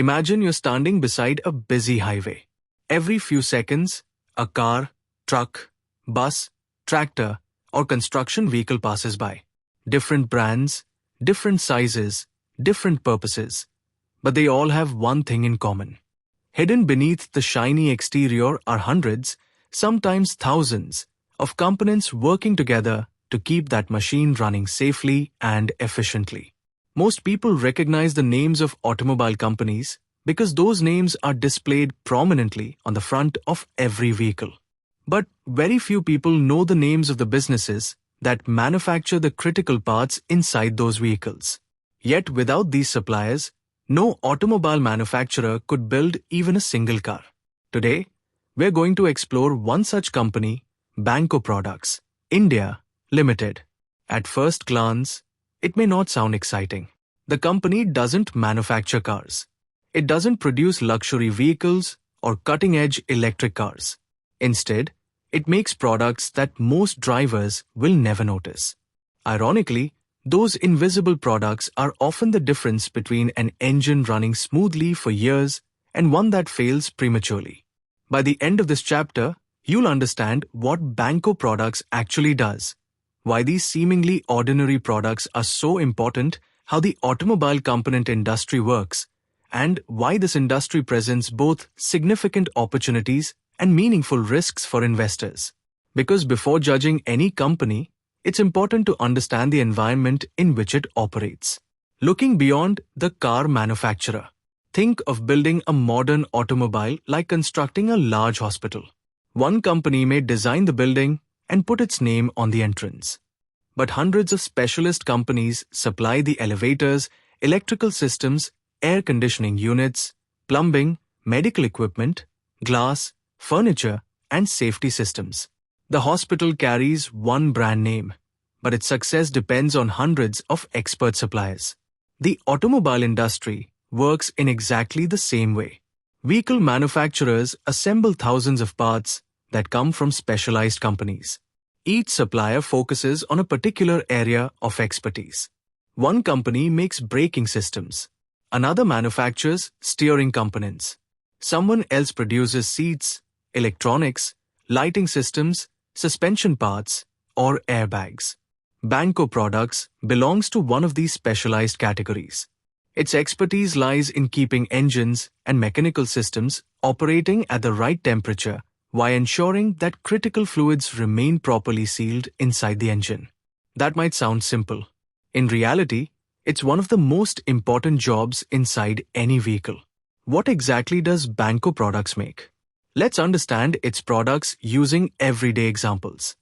Imagine you're standing beside a busy highway. Every few seconds, a car, truck, bus, tractor, or construction vehicle passes by. Different brands, different sizes, different purposes. But they all have one thing in common. Hidden beneath the shiny exterior are hundreds, sometimes thousands, of components working together to keep that machine running safely and efficiently. Most people recognize the names of automobile companies because those names are displayed prominently on the front of every vehicle. But very few people know the names of the businesses that manufacture the critical parts inside those vehicles. Yet without these suppliers, no automobile manufacturer could build even a single car. Today, we're going to explore one such company, Banco Products, India Limited. At first glance, it may not sound exciting. The company doesn't manufacture cars. It doesn't produce luxury vehicles or cutting-edge electric cars. Instead, it makes products that most drivers will never notice. Ironically, those invisible products are often the difference between an engine running smoothly for years and one that fails prematurely. By the end of this chapter, you'll understand what Banco Products actually does, why these seemingly ordinary products are so important, how the automobile component industry works, and why this industry presents both significant opportunities and meaningful risks for investors. Because before judging any company, it's important to understand the environment in which it operates. Looking beyond the car manufacturer, think of building a modern automobile like constructing a large hospital. One company may design the building and put its name on the entrance. But hundreds of specialist companies supply the elevators, electrical systems, air conditioning units, plumbing, medical equipment, glass, furniture, and safety systems. The hospital carries one brand name, but its success depends on hundreds of expert suppliers. The automobile industry works in exactly the same way. Vehicle manufacturers assemble thousands of parts that come from specialized companies. Each supplier focuses on a particular area of expertise. One company makes braking systems. Another manufactures steering components. Someone else produces seats, electronics, lighting systems, suspension parts, or airbags. Banco Products belongs to one of these specialized categories. Its expertise lies in keeping engines and mechanical systems operating at the right temperature while ensuring that critical fluids remain properly sealed inside the engine. That might sound simple. In reality, it's one of the most important jobs inside any vehicle. What exactly does Banco Products make? Let's understand its products using everyday examples.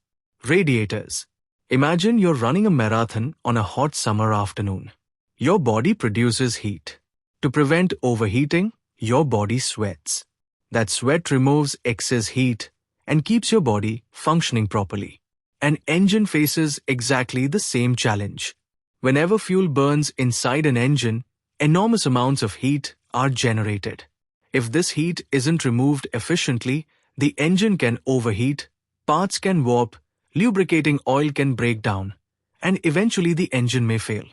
Radiators. Imagine you're running a marathon on a hot summer afternoon. Your body produces heat. To prevent overheating, your body sweats. That sweat removes excess heat and keeps your body functioning properly. An engine faces exactly the same challenge. Whenever fuel burns inside an engine, enormous amounts of heat are generated. If this heat isn't removed efficiently, the engine can overheat, parts can warp, lubricating oil can break down, and eventually the engine may fail.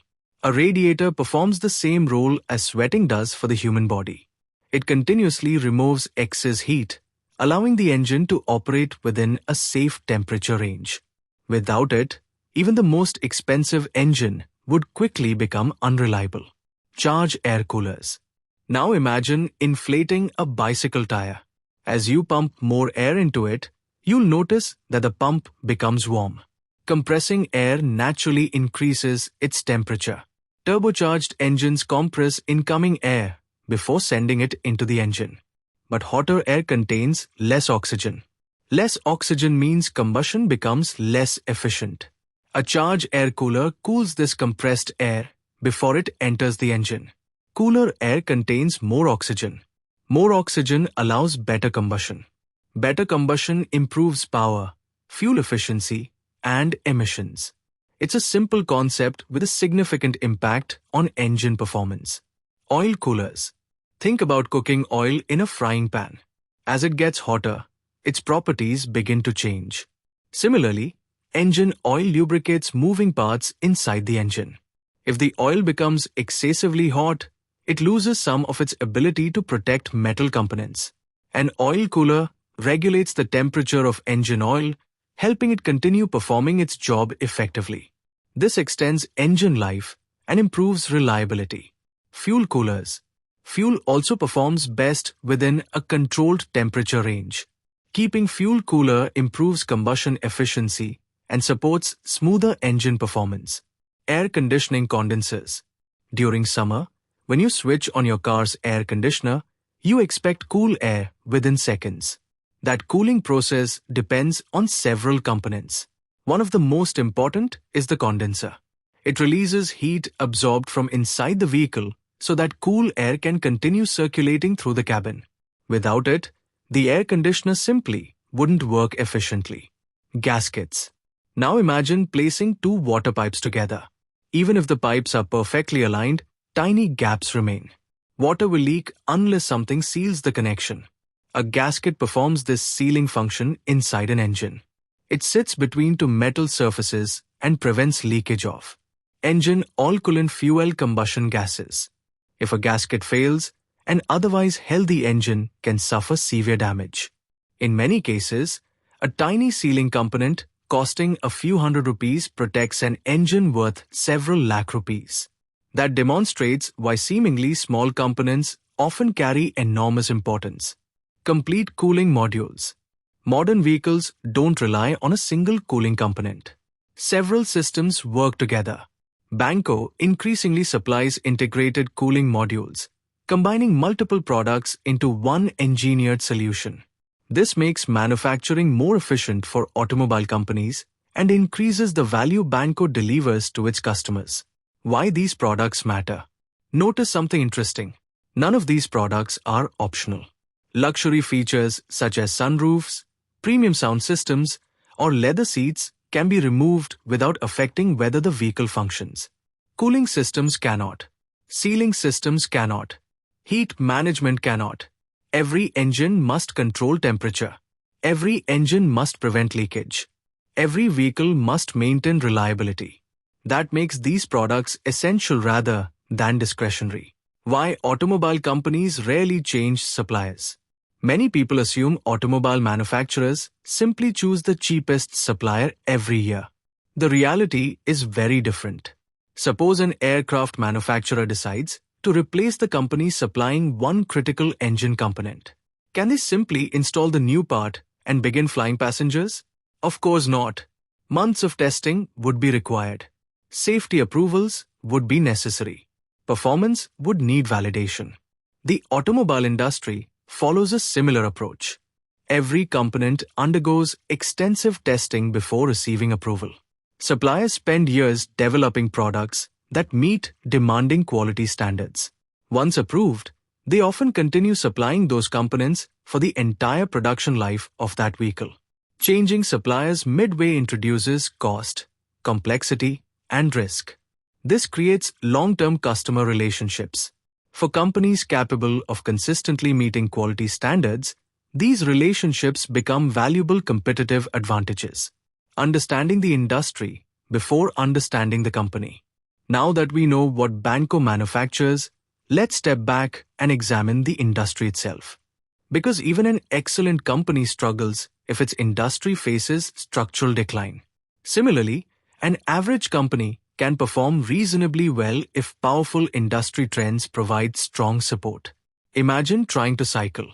A radiator performs the same role as sweating does for the human body. It continuously removes excess heat, allowing the engine to operate within a safe temperature range. Without it, even the most expensive engine would quickly become unreliable. Charge air coolers. Now imagine inflating a bicycle tire. As you pump more air into it, you'll notice that the pump becomes warm. Compressing air naturally increases its temperature. Turbocharged engines compress incoming air before sending it into the engine. But hotter air contains less oxygen. Less oxygen means combustion becomes less efficient. A charge air cooler cools this compressed air before it enters the engine. Cooler air contains more oxygen. More oxygen allows better combustion. Better combustion improves power, fuel efficiency, and emissions. It's a simple concept with a significant impact on engine performance. Oil coolers. Think about cooking oil in a frying pan. As it gets hotter, its properties begin to change. Similarly, engine oil lubricates moving parts inside the engine. If the oil becomes excessively hot, it loses some of its ability to protect metal components. An oil cooler regulates the temperature of engine oil, helping it continue performing its job effectively. This extends engine life and improves reliability. Fuel coolers. Fuel also performs best within a controlled temperature range. Keeping fuel cooler improves combustion efficiency and supports smoother engine performance. Air conditioning condensers. During summer, when you switch on your car's air conditioner, you expect cool air within seconds. That cooling process depends on several components. One of the most important is the condenser. It releases heat absorbed from inside the vehicle so that cool air can continue circulating through the cabin. Without it, the air conditioner simply wouldn't work efficiently. Gaskets. Now imagine placing two water pipes together. Even if the pipes are perfectly aligned, tiny gaps remain. Water will leak unless something seals the connection. A gasket performs this sealing function inside an engine. It sits between two metal surfaces and prevents leakage of engine oil coolant fuel combustion gases. If a gasket fails, an otherwise healthy engine can suffer severe damage. In many cases, a tiny sealing component costing a few hundred rupees protects an engine worth several lakh rupees. That demonstrates why seemingly small components often carry enormous importance. Complete cooling modules. Modern vehicles don't rely on a single cooling component. Several systems work together. Banco increasingly supplies integrated cooling modules, combining multiple products into one engineered solution. This makes manufacturing more efficient for automobile companies and increases the value Banco delivers to its customers. Why these products matter? Notice something interesting. None of these products are optional. Luxury features such as sunroofs, premium sound systems, or leather seats can be removed without affecting whether the vehicle functions. Cooling systems cannot. Sealing systems cannot. Heat management cannot. Every engine must control temperature. Every engine must prevent leakage. Every vehicle must maintain reliability. That makes these products essential rather than discretionary. Why automobile companies rarely change suppliers? Many people assume automobile manufacturers simply choose the cheapest supplier every year. The reality is very different. Suppose an aircraft manufacturer decides to replace the company supplying one critical engine component. Can they simply install the new part and begin flying passengers? Of course not. Months of testing would be required. Safety approvals would be necessary. Performance would need validation. The automobile industry follows a similar approach. Every component undergoes extensive testing before receiving approval. Suppliers spend years developing products that meet demanding quality standards. Once approved, they often continue supplying those components for the entire production life of that vehicle. Changing suppliers midway introduces cost, complexity, and risk. This creates long-term customer relationships. For companies capable of consistently meeting quality standards, these relationships become valuable competitive advantages. Understanding the industry before understanding the company. Now that we know what Banco manufactures, let's step back and examine the industry itself. Because even an excellent company struggles if its industry faces structural decline. Similarly, an average company can perform reasonably well if powerful industry trends provide strong support. Imagine trying to cycle.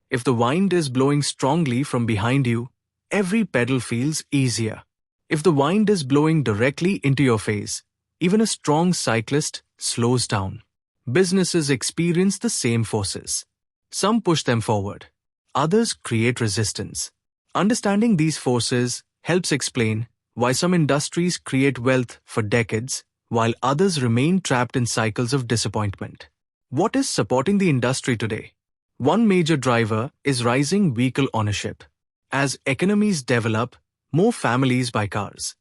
If the wind is blowing strongly from behind you, every pedal feels easier. If the wind is blowing directly into your face, even a strong cyclist slows down. Businesses experience the same forces. Some push them forward. Others create resistance. Understanding these forces helps explain why some industries create wealth for decades, while others remain trapped in cycles of disappointment. What is supporting the industry today? One major driver is rising vehicle ownership. As economies develop, more families buy cars.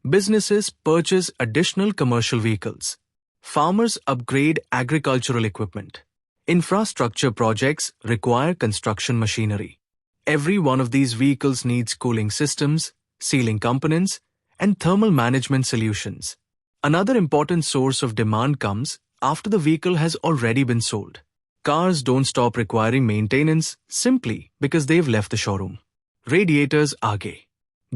Businesses purchase additional commercial vehicles. Farmers upgrade agricultural equipment. Infrastructure projects require construction machinery. Every one of these vehicles needs cooling systems, sealing components, and thermal management solutions. Another important source of demand comes after the vehicle has already been sold. Cars don't stop requiring maintenance simply because they've left the showroom. Radiators argue.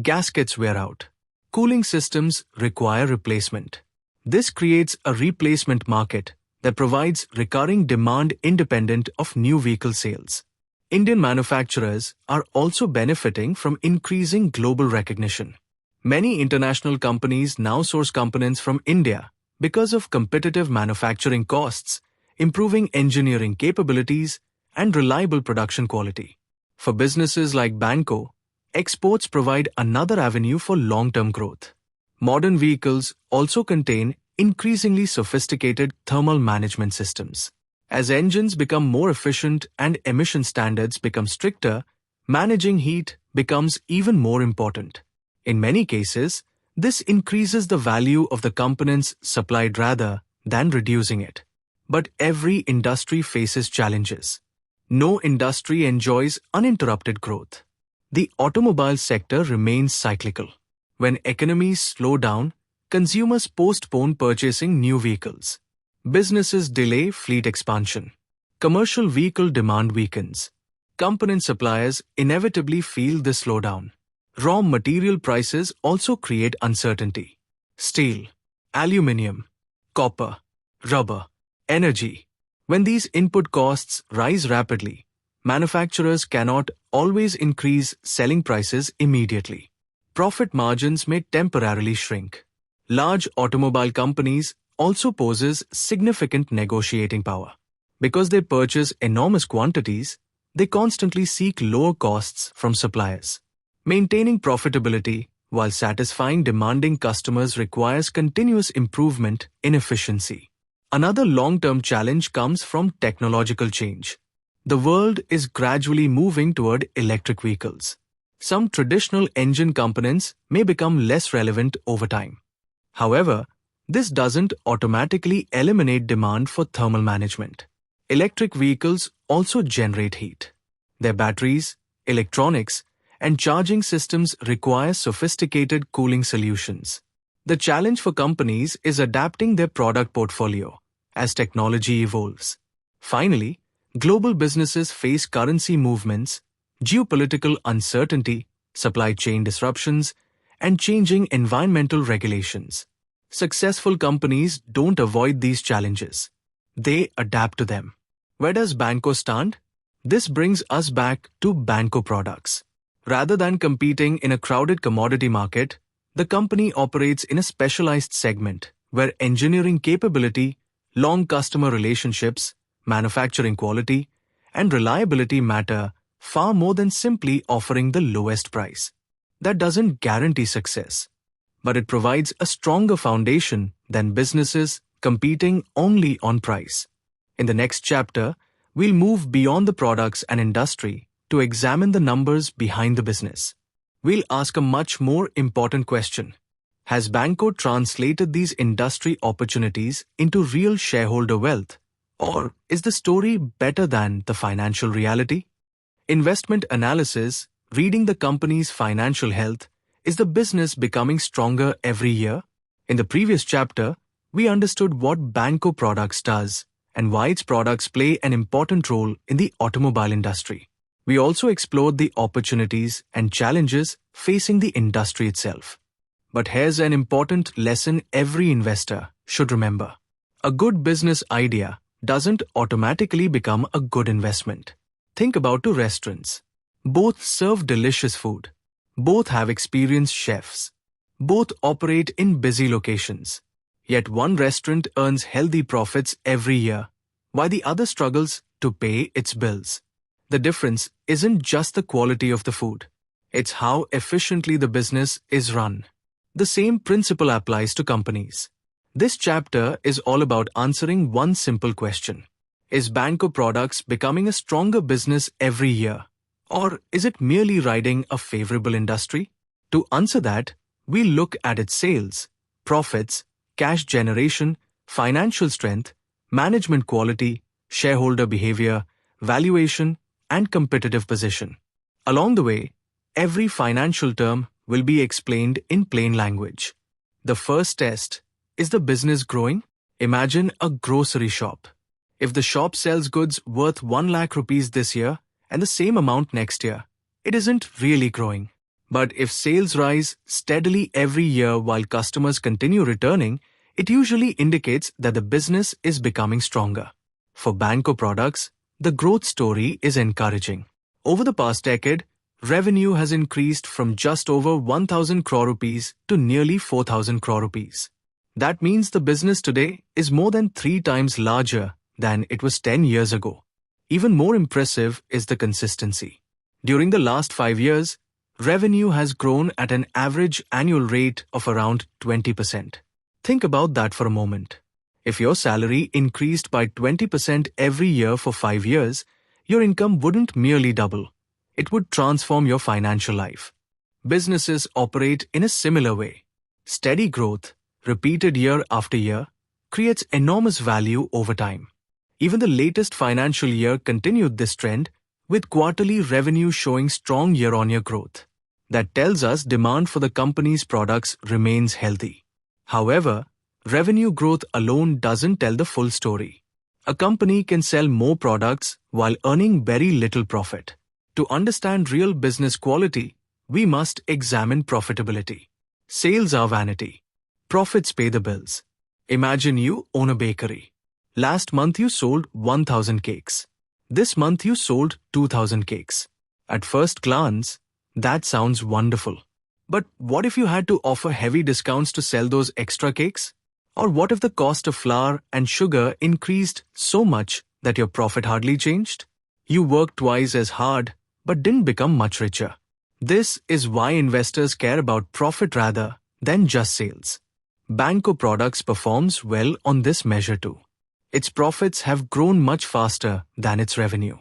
Gaskets wear out. Cooling systems require replacement. This creates a replacement market that provides recurring demand independent of new vehicle sales. Indian manufacturers are also benefiting from increasing global recognition. Many international companies now source components from India because of competitive manufacturing costs, improving engineering capabilities, and reliable production quality. For businesses like Banco, exports provide another avenue for long-term growth. Modern vehicles also contain increasingly sophisticated thermal management systems. As engines become more efficient and emission standards become stricter, managing heat becomes even more important. In many cases, this increases the value of the components supplied rather than reducing it. But every industry faces challenges. No industry enjoys uninterrupted growth. The automobile sector remains cyclical. When economies slow down, consumers postpone purchasing new vehicles. Businesses delay fleet expansion. Commercial vehicle demand weakens. Component suppliers inevitably feel this slowdown. Raw material prices also create uncertainty. Steel, aluminium, copper, rubber, energy. When these input costs rise rapidly, manufacturers cannot always increase selling prices immediately. Profit margins may temporarily shrink. Large automobile companies also possess significant negotiating power. Because they purchase enormous quantities, they constantly seek lower costs from suppliers. Maintaining profitability while satisfying demanding customers requires continuous improvement in efficiency. Another long-term challenge comes from technological change. The world is gradually moving toward electric vehicles. Some traditional engine components may become less relevant over time. However, this doesn't automatically eliminate demand for thermal management. Electric vehicles also generate heat. Their batteries, electronics, and charging systems require sophisticated cooling solutions. The challenge for companies is adapting their product portfolio as technology evolves. Finally, global businesses face currency movements, geopolitical uncertainty, supply chain disruptions, and changing environmental regulations. Successful companies don't avoid these challenges. They adapt to them. Where does Banco stand? This brings us back to Banco Products. Rather than competing in a crowded commodity market, the company operates in a specialized segment where engineering capability, long customer relationships, manufacturing quality, and reliability matter far more than simply offering the lowest price. That doesn't guarantee success, but it provides a stronger foundation than businesses competing only on price. In the next chapter, we'll move beyond the products and industry to examine the numbers behind the business. We'll ask a much more important question. Has Banco translated these industry opportunities into real shareholder wealth? Or is the story better than the financial reality? Investment analysis, reading the company's financial health, is the business becoming stronger every year? In the previous chapter, we understood what Banco Products does and why its products play an important role in the automobile industry. We also explored the opportunities and challenges facing the industry itself. But here's an important lesson every investor should remember. A good business idea doesn't automatically become a good investment. Think about two restaurants. Both serve delicious food. Both have experienced chefs. Both operate in busy locations. Yet one restaurant earns healthy profits every year, while the other struggles to pay its bills. The difference isn't just the quality of the food. It's how efficiently the business is run. The same principle applies to companies. This chapter is all about answering one simple question. Is Banco Products becoming a stronger business every year? Or is it merely riding a favorable industry? To answer that, we look at its sales, profits, cash generation, financial strength, management quality, shareholder behavior, valuation, and competitive position. Along the way, every financial term will be explained in plain language. The first test: is the business growing? Imagine a grocery shop. If the shop sells goods worth 1 lakh rupees this year and the same amount next year, it isn't really growing. But if sales rise steadily every year while customers continue returning, it usually indicates that the business is becoming stronger. For Banco Products, the growth story is encouraging. Over the past decade, revenue has increased from just over 1,000 crore rupees to nearly 4,000 crore rupees. That means the business today is more than 3 times larger than it was 10 years ago. Even more impressive is the consistency. During the last 5 years, revenue has grown at an average annual rate of around 20%. Think about that for a moment. If your salary increased by 20% every year for 5 years, your income wouldn't merely double. It would transform your financial life. Businesses operate in a similar way. Steady growth, repeated year after year, creates enormous value over time. Even the latest financial year continued this trend, with quarterly revenue showing strong year-on-year growth. That tells us demand for the company's products remains healthy. However, revenue growth alone doesn't tell the full story. A company can sell more products while earning very little profit. To understand real business quality, we must examine profitability. Sales are vanity. Profits pay the bills. Imagine you own a bakery. Last month you sold 1,000 cakes. This month you sold 2,000 cakes. At first glance, that sounds wonderful. But what if you had to offer heavy discounts to sell those extra cakes? Or what if the cost of flour and sugar increased so much that your profit hardly changed? You worked twice as hard, but didn't become much richer. This is why investors care about profit rather than just sales. Banco Products performs well on this measure too. Its profits have grown much faster than its revenue.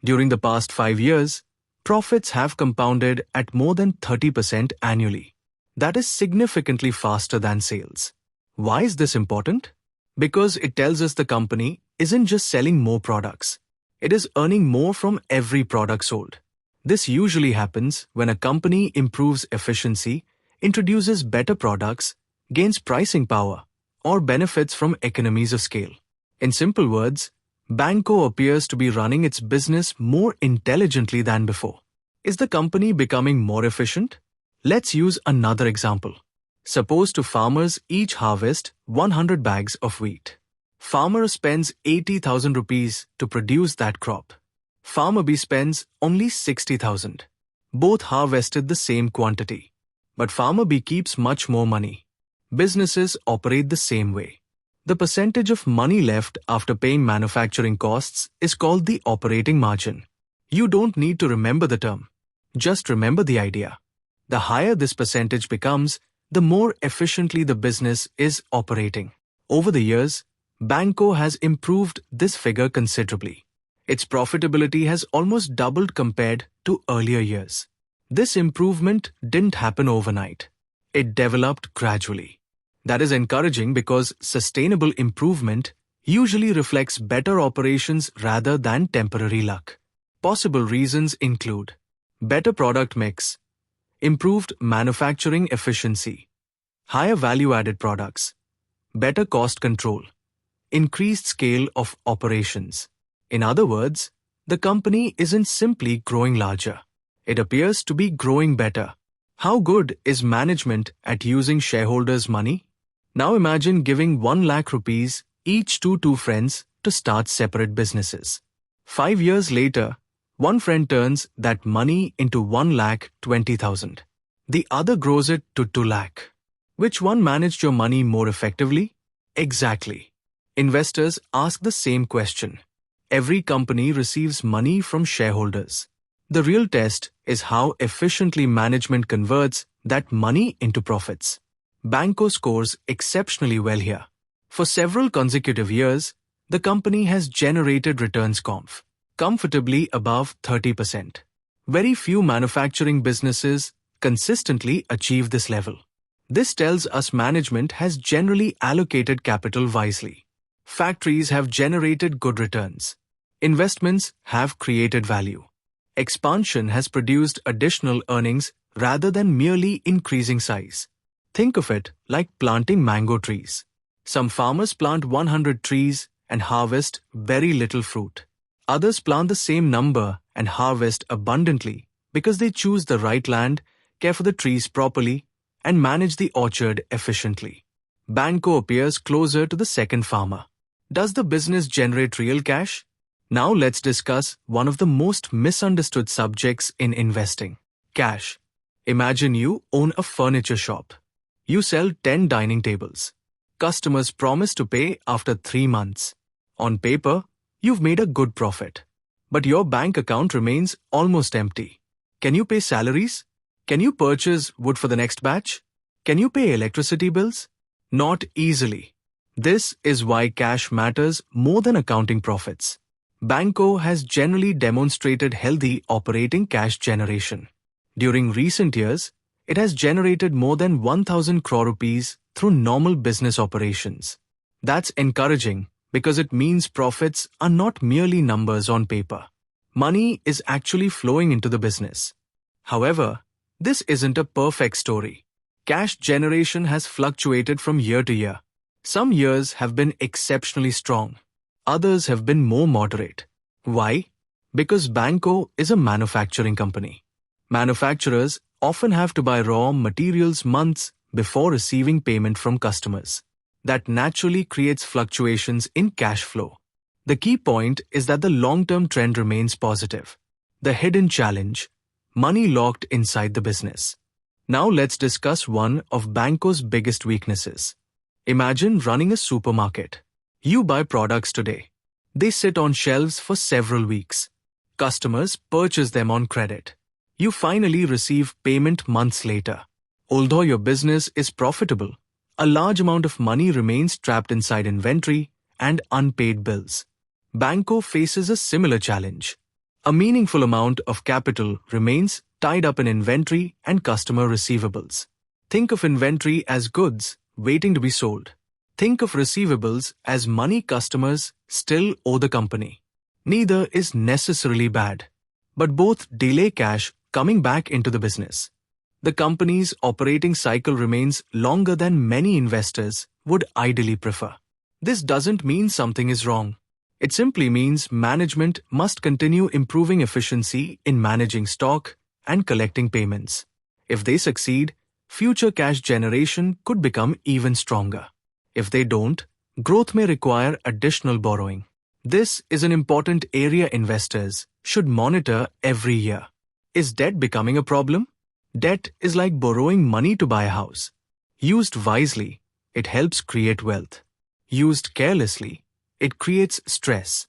During the past 5 years, profits have compounded at more than 30% annually. That is significantly faster than sales. Why is this important? Because it tells us the company isn't just selling more products. It is earning more from every product sold. This usually happens when a company improves efficiency, introduces better products, gains pricing power, or benefits from economies of scale. In simple words, Banco appears to be running its business more intelligently than before. Is the company becoming more efficient? Let's use another example. Suppose two farmers each harvest 100 bags of wheat. Farmer spends 80,000 rupees to produce that crop. Farmer B spends only 60,000. Both harvested the same quantity. But Farmer B keeps much more money. Businesses operate the same way. The percentage of money left after paying manufacturing costs is called the operating margin. You don't need to remember the term. Just remember the idea. The higher this percentage becomes, the more efficiently the business is operating. Over the years, Banco has improved this figure considerably. Its profitability has almost doubled compared to earlier years. This improvement didn't happen overnight. It developed gradually. That is encouraging because sustainable improvement usually reflects better operations rather than temporary luck. Possible reasons include better product mix, improved manufacturing efficiency, higher value-added products, better cost control, increased scale of operations. In other words, the company isn't simply growing larger. It appears to be growing better. How good is management at using shareholders' money? Now imagine giving 1 lakh rupees each to 2 friends to start separate businesses. 5 years later, one friend turns that money into 1,20,000. The other grows it to 2 lakh. Which one managed your money more effectively? Exactly. Investors ask the same question. Every company receives money from shareholders. The real test is how efficiently management converts that money into profits. Banco scores exceptionally well here. For several consecutive years, the company has generated returns comfortably above 30%. Very few manufacturing businesses consistently achieve this level. This tells us management has generally allocated capital wisely. Factories have generated good returns. Investments have created value. Expansion has produced additional earnings rather than merely increasing size. Think of it like planting mango trees. Some farmers plant 100 trees and harvest very little fruit. Others plant the same number and harvest abundantly because they choose the right land, care for the trees properly, and manage the orchard efficiently. Banco appears closer to the second farmer. Does the business generate real cash? Now let's discuss one of the most misunderstood subjects in investing: cash. Imagine you own a furniture shop. You sell 10 dining tables. Customers promise to pay after 3 months. On paper, you've made a good profit. But your bank account remains almost empty. Can you pay salaries? Can you purchase wood for the next batch? Can you pay electricity bills? Not easily. This is why cash matters more than accounting profits. Banco has generally demonstrated healthy operating cash generation. During recent years, it has generated more than 1,000 crore rupees through normal business operations. That's encouraging because it means profits are not merely numbers on paper. Money is actually flowing into the business. However, this isn't a perfect story. Cash generation has fluctuated from year to year. Some years have been exceptionally strong. Others have been more moderate. Why? Because Banco is a manufacturing company. Manufacturers often have to buy raw materials months before receiving payment from customers. That naturally creates fluctuations in cash flow. The key point is that the long-term trend remains positive. The hidden challenge: money locked inside the business. Now let's discuss one of Banco's biggest weaknesses. Imagine running a supermarket. You buy products today. They sit on shelves for several weeks. Customers purchase them on credit. You finally receive payment months later. Although your business is profitable, a large amount of money remains trapped inside inventory and unpaid bills. Banco faces a similar challenge. A meaningful amount of capital remains tied up in inventory and customer receivables. Think of inventory as goods waiting to be sold. Think of receivables as money customers still owe the company. Neither is necessarily bad, but both delay cash coming back into the business. The company's operating cycle remains longer than many investors would ideally prefer. This doesn't mean something is wrong. It simply means management must continue improving efficiency in managing stock and collecting payments. If they succeed, future cash generation could become even stronger. If they don't, growth may require additional borrowing. This is an important area investors should monitor every year. Is debt becoming a problem? Debt is like borrowing money to buy a house. Used wisely, it helps create wealth. Used carelessly, it creates stress.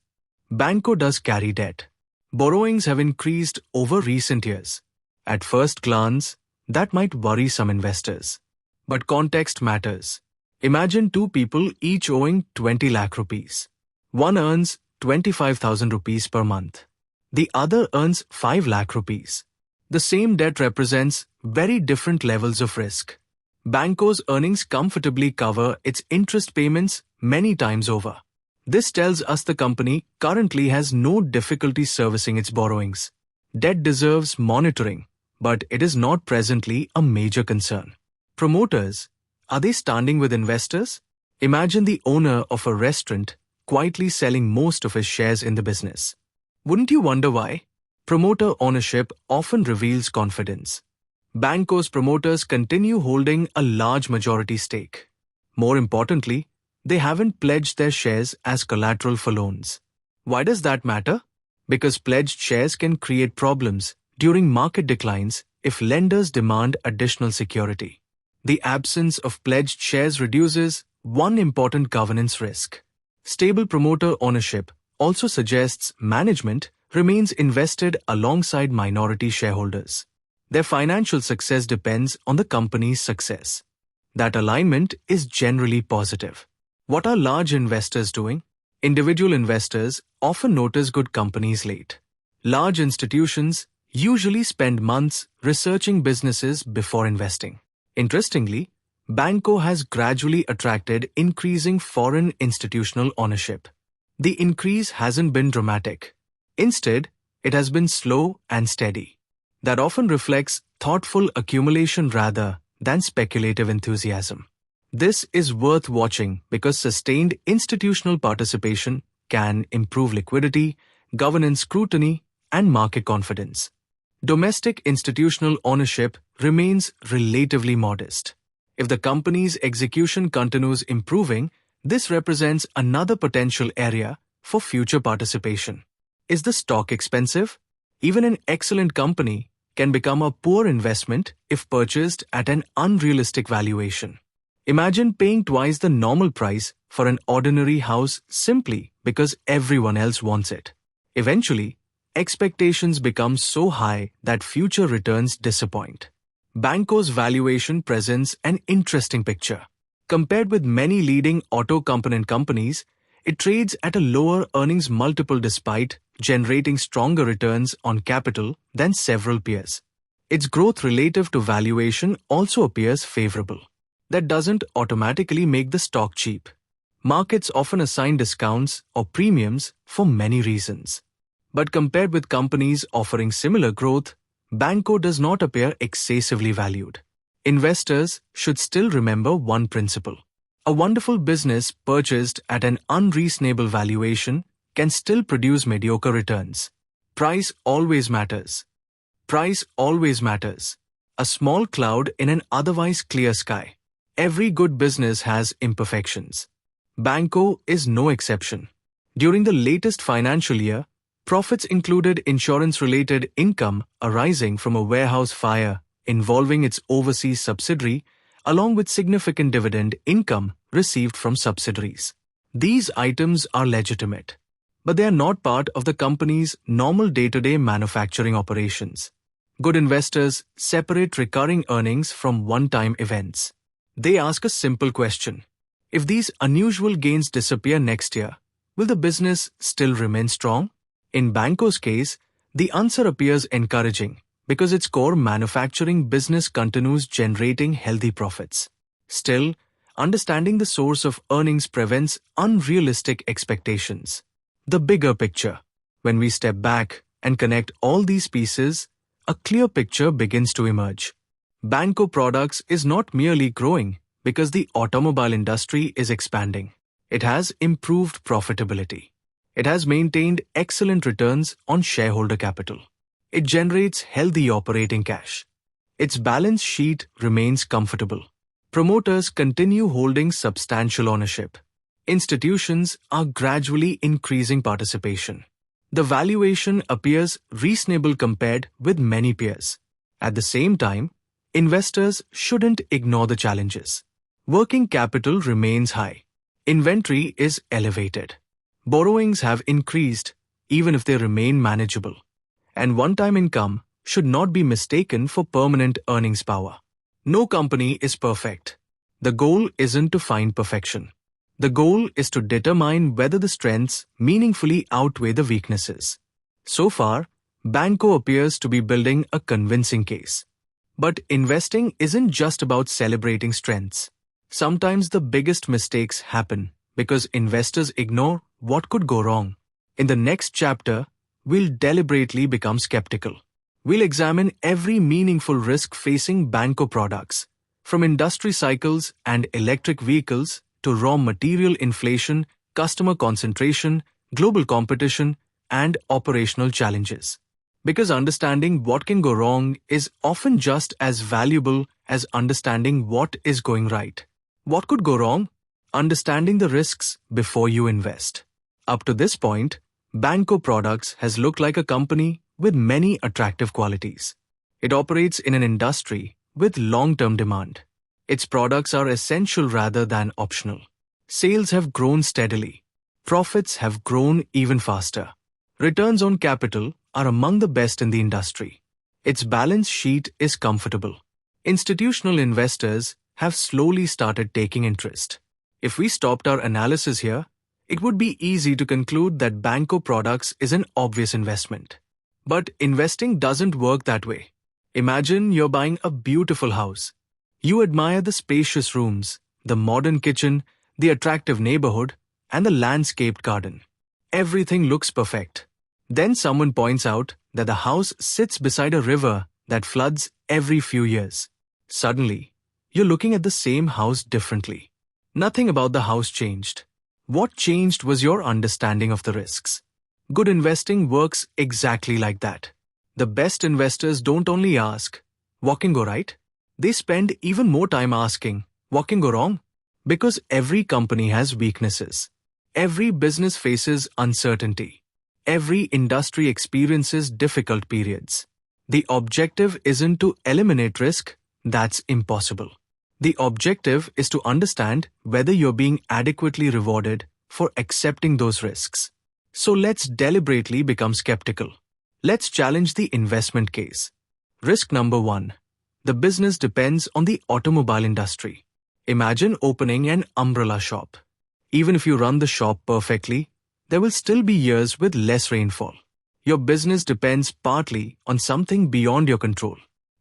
Banco does carry debt. Borrowings have increased over recent years. At first glance, that might worry some investors. But context matters. Imagine two people each owing 20 lakh rupees. One earns 25,000 rupees per month. The other earns 5 lakh rupees. The same debt represents very different levels of risk. Banco's earnings comfortably cover its interest payments many times over. This tells us the company currently has no difficulty servicing its borrowings. Debt deserves monitoring, but it is not presently a major concern. Promoters, are they standing with investors? Imagine the owner of a restaurant quietly selling most of his shares in the business. Wouldn't you wonder why? Promoter ownership often reveals confidence. Banco's promoters continue holding a large majority stake. More importantly, they haven't pledged their shares as collateral for loans. Why does that matter? Because pledged shares can create problems during market declines if lenders demand additional security. The absence of pledged shares reduces one important governance risk. Stable promoter ownership also suggests management remains invested alongside minority shareholders. Their financial success depends on the company's success. That alignment is generally positive. What are large investors doing? Individual investors often notice good companies late. Large institutions usually spend months researching businesses before investing. Interestingly, Banco has gradually attracted increasing foreign institutional ownership. The increase hasn't been dramatic. Instead, it has been slow and steady. That often reflects thoughtful accumulation rather than speculative enthusiasm. This is worth watching because sustained institutional participation can improve liquidity, governance scrutiny, and market confidence. Domestic institutional ownership remains relatively modest. If the company's execution continues improving, this represents another potential area for future participation. Is the stock expensive? Even an excellent company can become a poor investment if purchased at an unrealistic valuation. Imagine paying twice the normal price for an ordinary house simply because everyone else wants it. Eventually, expectations become so high that future returns disappoint. Banco's valuation presents an interesting picture. Compared with many leading auto component companies, it trades at a lower earnings multiple despite generating stronger returns on capital than several peers. Its growth relative to valuation also appears favorable. That doesn't automatically make the stock cheap. Markets often assign discounts or premiums for many reasons. But compared with companies offering similar growth, Banco does not appear excessively valued. Investors should still remember one principle. A wonderful business purchased at an unreasonable valuation can still produce mediocre returns. Price always matters. Price always matters. A small cloud in an otherwise clear sky. Every good business has imperfections. Banco is no exception. During the latest financial year, profits included insurance-related income arising from a warehouse fire involving its overseas subsidiary, along with significant dividend income received from subsidiaries. These items are legitimate, but they are not part of the company's normal day-to-day manufacturing operations. Good investors separate recurring earnings from one-time events. They ask a simple question. If these unusual gains disappear next year, will the business still remain strong? In Banco's case, the answer appears encouraging because its core manufacturing business continues generating healthy profits. Still, understanding the source of earnings prevents unrealistic expectations. The bigger picture. When we step back and connect all these pieces, a clear picture begins to emerge. Banco Products is not merely growing because the automobile industry is expanding. It has improved profitability. It has maintained excellent returns on shareholder capital. It generates healthy operating cash. Its balance sheet remains comfortable. Promoters continue holding substantial ownership. Institutions are gradually increasing participation. The valuation appears reasonable compared with many peers. At the same time, investors shouldn't ignore the challenges. Working capital remains high. Inventory is elevated. Borrowings have increased, even if they remain manageable. And one-time income should not be mistaken for permanent earnings power. No company is perfect. The goal isn't to find perfection. The goal is to determine whether the strengths meaningfully outweigh the weaknesses. So far, Banco appears to be building a convincing case. But investing isn't just about celebrating strengths. Sometimes the biggest mistakes happen because investors ignore what could go wrong. In the next chapter, we'll deliberately become skeptical. We'll examine every meaningful risk facing Banco Products, from industry cycles and electric vehicles to raw material inflation, customer concentration, global competition, and operational challenges. Because understanding what can go wrong is often just as valuable as understanding what is going right. What could go wrong? Understanding the risks before you invest. Up to this point, Banco Products has looked like a company with many attractive qualities. It operates in an industry with long-term demand. Its products are essential rather than optional. Sales have grown steadily. Profits have grown even faster. Returns on capital are among the best in the industry. Its balance sheet is comfortable. Institutional investors have slowly started taking interest. If we stopped our analysis here, it would be easy to conclude that Banco Products is an obvious investment. But investing doesn't work that way. Imagine you're buying a beautiful house. You admire the spacious rooms, the modern kitchen, the attractive neighborhood, and the landscaped garden. Everything looks perfect. Then someone points out that the house sits beside a river that floods every few years. Suddenly, You're looking at the same house differently. Nothing about the house changed. What changed was your understanding of the risks. Good investing works exactly like that. The best investors don't only ask, what can go right? They spend even more time asking, what can go wrong? Because every company has weaknesses. Every business faces uncertainty. Every industry experiences difficult periods. The objective isn't to eliminate risk, that's impossible. The objective is to understand whether you're being adequately rewarded for accepting those risks. So let's deliberately become skeptical. Let's challenge the investment case. Risk number 1. The business depends on the automobile industry. Imagine opening an umbrella shop. Even if you run the shop perfectly, there will still be years with less rainfall. Your business depends partly on something beyond your control.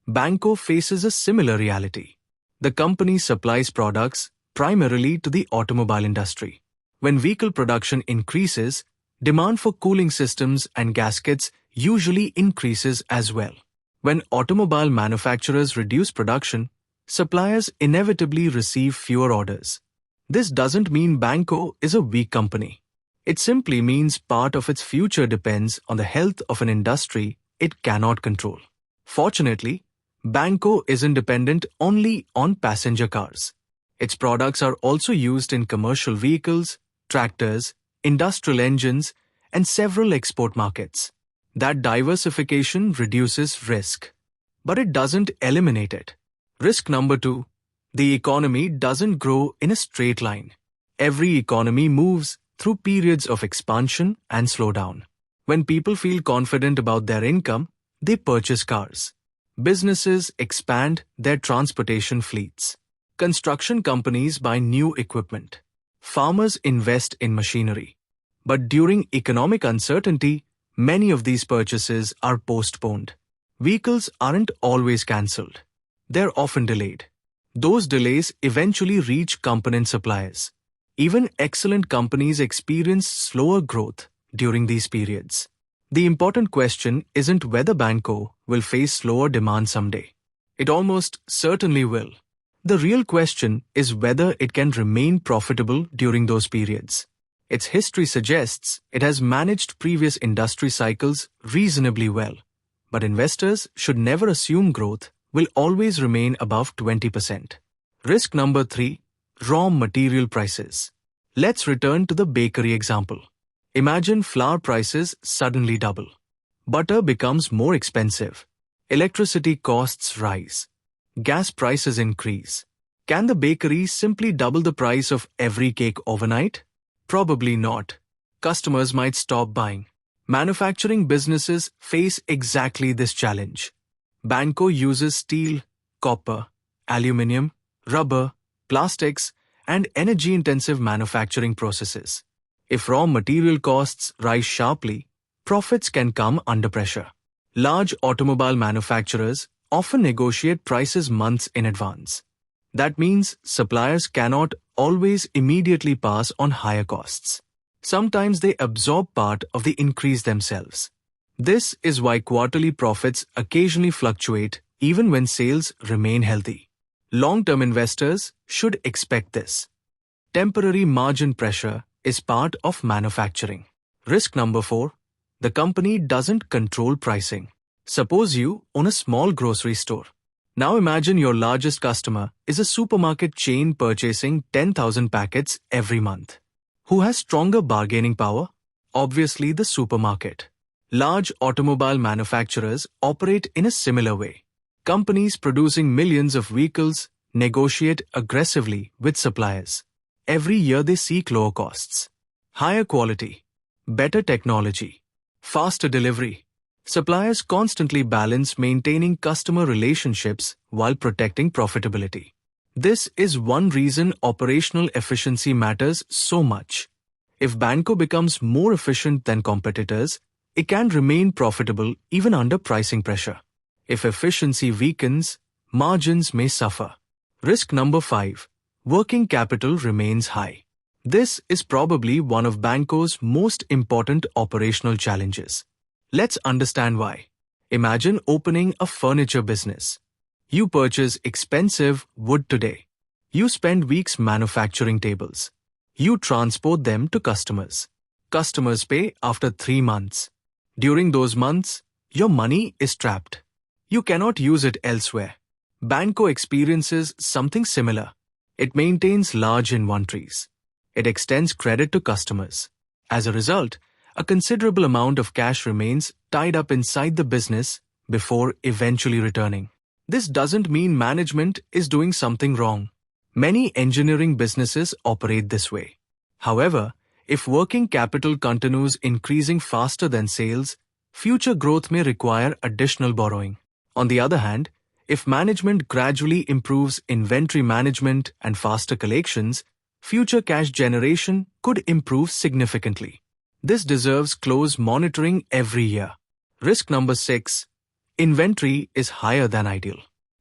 Banco faces a similar reality. The company supplies products primarily to the automobile industry. When vehicle production increases, demand for cooling systems and gaskets usually increases as well. When automobile manufacturers reduce production, suppliers inevitably receive fewer orders. This doesn't mean Banco is a weak company. It simply means part of its future depends on the health of an industry it cannot control. Fortunately, Banco isn't dependent only on passenger cars. Its products are also used in commercial vehicles, tractors, industrial engines, and several export markets. That diversification reduces risk, but it doesn't eliminate it. Risk number 2. The economy doesn't grow in a straight line. Every economy moves through periods of expansion and slowdown. When people feel confident about their income, they purchase cars. Businesses expand their transportation fleets. Construction companies buy new equipment. Farmers invest in machinery. But during economic uncertainty, many of these purchases are postponed. Vehicles aren't always cancelled. They're often delayed. Those delays eventually reach component suppliers. Even excellent companies experience slower growth during these periods. The important question isn't whether Banco will face slower demand someday. It almost certainly will. The real question is whether it can remain profitable during those periods. Its history suggests it has managed previous industry cycles reasonably well. But investors should never assume growth will always remain above 20%. Risk number 3. Raw material prices. Let's return to the bakery example. Imagine flour prices suddenly double. Butter becomes more expensive. Electricity costs rise. Gas prices increase. Can the bakery simply double the price of every cake overnight? Probably not. Customers might stop buying. Manufacturing businesses face exactly this challenge. Banco uses steel, copper, aluminium, rubber, plastics, and energy-intensive manufacturing processes. If raw material costs rise sharply, profits can come under pressure. Large automobile manufacturers often negotiate prices months in advance. That means suppliers cannot always immediately pass on higher costs. Sometimes they absorb part of the increase themselves. This is why quarterly profits occasionally fluctuate even when sales remain healthy. Long-term investors should expect this. Temporary margin pressure is part of manufacturing. Risk number 4. The company doesn't control pricing. Suppose you own a small grocery store. Now imagine your largest customer is a supermarket chain purchasing 10,000 packets every month. Who has stronger bargaining power? Obviously the supermarket. Large automobile manufacturers operate in a similar way. Companies producing millions of vehicles negotiate aggressively with suppliers. Every year they seek lower costs, higher quality, better technology, faster delivery. Suppliers constantly balance maintaining customer relationships while protecting profitability. This is one reason operational efficiency matters so much. If Banco becomes more efficient than competitors, it can remain profitable even under pricing pressure. If efficiency weakens, margins may suffer. Risk number 5. Working capital remains high. This is probably one of Banco's most important operational challenges. Let's understand why. Imagine opening a furniture business. You purchase expensive wood today. You spend weeks manufacturing tables. You transport them to customers. Customers pay after 3 months. During those months, your money is trapped. You cannot use it elsewhere. Banco experiences something similar. It maintains large inventories. It extends credit to customers. As a result, a considerable amount of cash remains tied up inside the business before eventually returning. This doesn't mean management is doing something wrong. Many engineering businesses operate this way. However, if working capital continues increasing faster than sales, future growth may require additional borrowing. On the other hand, if management gradually improves inventory management and faster collections, future cash generation could improve significantly. This deserves close monitoring every year. Risk number 6. Inventory is higher than ideal.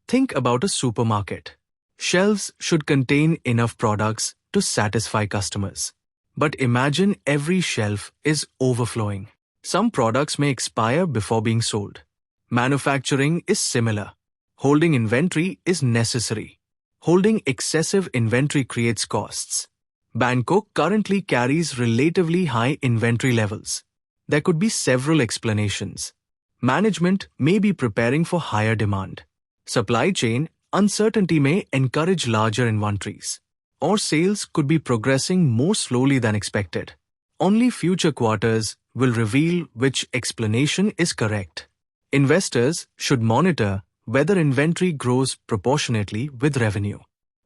Think about a supermarket. Shelves should contain enough products to satisfy customers. But imagine every shelf is overflowing. Some products may expire before being sold. Manufacturing is similar. Holding inventory is necessary. Holding excessive inventory creates costs. Banco currently carries relatively high inventory levels. There could be several explanations. Management may be preparing for higher demand. Supply chain uncertainty may encourage larger inventories. Or sales could be progressing more slowly than expected. Only future quarters will reveal which explanation is correct. Investors should monitor whether inventory grows proportionately with revenue.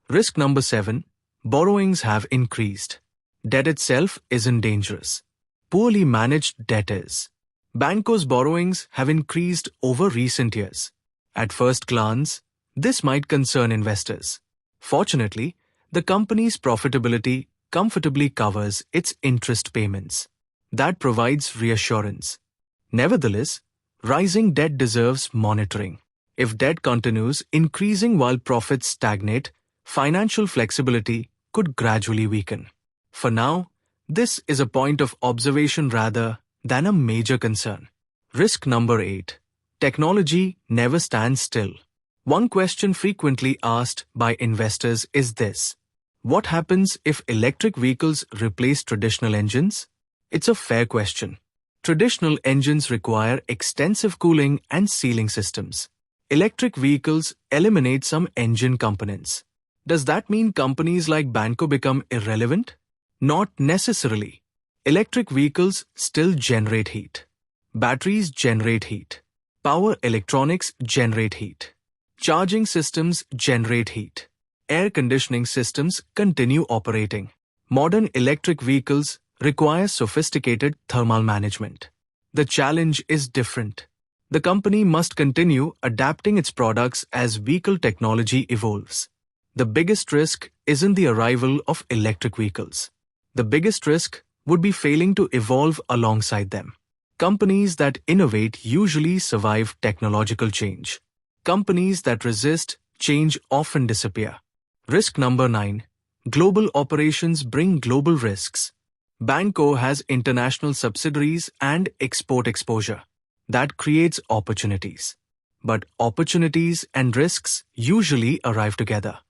Risk number 7. Borrowings have increased. Debt itself isn't dangerous. Poorly managed debt is. Banco's borrowings have increased over recent years. At first glance, this might concern investors. Fortunately, the company's profitability comfortably covers its interest payments. That provides reassurance. Nevertheless, rising debt deserves monitoring. If debt continues increasing while profits stagnate, financial flexibility could gradually weaken. For now, this is a point of observation rather than a major concern. Risk number 8. Technology never stands still. One question frequently asked by investors is this: what happens if electric vehicles replace traditional engines? It's a fair question. Traditional engines require extensive cooling and sealing systems. Electric vehicles eliminate some engine components. Does that mean companies like Banco become irrelevant? Not necessarily. Electric vehicles still generate heat. Batteries generate heat. Power electronics generate heat. Charging systems generate heat. Air conditioning systems continue operating. Modern electric vehicles require sophisticated thermal management. The challenge is different. The company must continue adapting its products as vehicle technology evolves. The biggest risk isn't the arrival of electric vehicles. The biggest risk would be failing to evolve alongside them. Companies that innovate usually survive technological change. Companies that resist change often disappear. Risk number 9. Global operations bring global risks. Banco has international subsidiaries and export exposure. That creates opportunities. But opportunities and risks usually arrive together.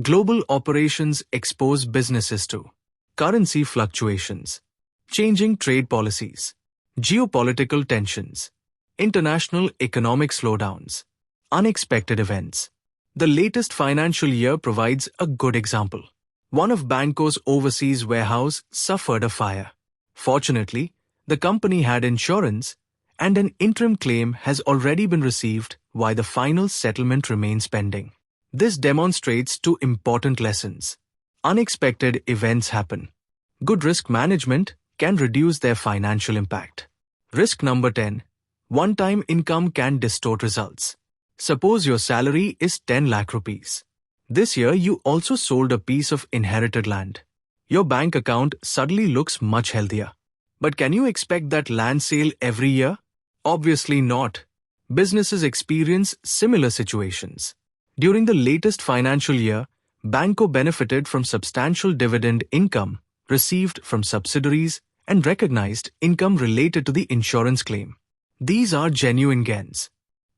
Global operations expose businesses to currency fluctuations, changing trade policies, geopolitical tensions, international economic slowdowns, unexpected events. The latest financial year provides a good example. One of Banco's overseas warehouse suffered a fire. Fortunately, the company had insurance, and an interim claim has already been received while the final settlement remains pending. This demonstrates two important lessons. Unexpected events happen. Good risk management can reduce their financial impact. Risk number 10. One-time income can distort results. Suppose your salary is 10 lakh rupees. This year you also sold a piece of inherited land. Your bank account suddenly looks much healthier. But can you expect that land sale every year? Obviously not. Businesses experience similar situations. During the latest financial year, Banco benefited from substantial dividend income received from subsidiaries and recognized income related to the insurance claim. These are genuine gains.